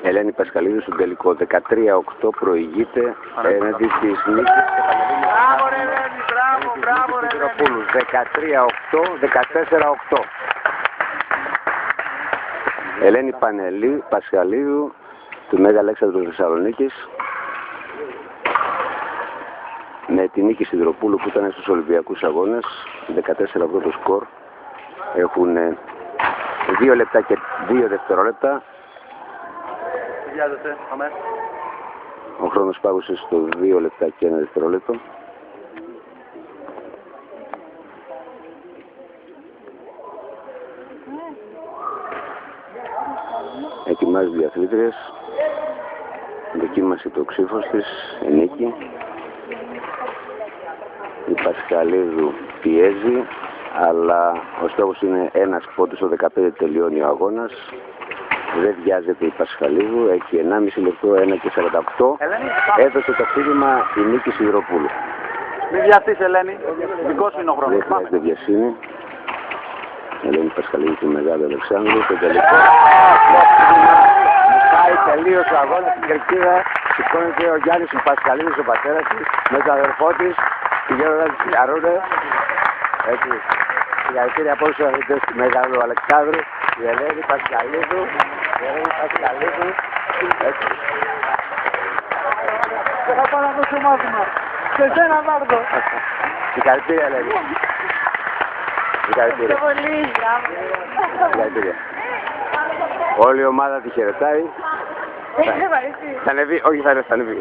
Ελένη Πασχαλίδου στον τελικό. 13-8 προηγείται έναντι της Νίκης. Μπράβο ρε Ελένη, μπράβο ρε Ελένη. 13-8, 14-8. Ελένη Πασχαλίδου του Μέγα Αλέξανδρου Θεσσαλονίκης με τη Νίκη Σιδηροπούλου που ήταν στους Ολυμπιακούς Αγώνες. 14-8 το σκορ. Έχουν 2 λεπτά και 2 δευτερόλεπτα. Ο χρόνος πάγωσε στο 2 λεπτά και 1 δευτερόλεπτο. Ετοιμάζει οι αθλήτριες. Δοκίμασε το ξύφος της, η Νίκη. Η Πασχαλίδου πιέζει, αλλά ο στόχος είναι ένας πόντος, στο 15 τελειώνει ο αγώνας. Δεν βιάζεται η Πασχαλίδου, έχει 1,5 λεπτό, 1:48. Έδωσε το φίλημα η Νίκη Σιδηροπούλου. Μην βιαστείς Ελένη, δικός είναι ο χρόνος. Δεν χρειάζεται βιασύνη. Ελένη Πασχαλίδου του Μεγάλου Αλεξάνδρου, το τελικό. Μουσάει τελείως ο αγώνας στην Κερκίδα. Σηκώνεται ο Γιάννης ο Πασχαλίδους, ο πατέρας της, με τον αδερφό της, τη Γιώργα της Φιλαρούνε. Έτσι. Συγχαρητήρια από όλους τους αθλητές του Μεγάλου Αλεξάνδρου. Η Ελένη Πασχαλίδου. Έτσι. Δεν θα πάω να δώσω μάθημα. Σε σένα Μάρτο. Συγχαρητήρια Ελένη. Συγχαρητήρια. Συγχαρητήρια. Όλη η ομάδα τη χαιρετάει. Θα ανεβεί, όχι θα ανεβεί.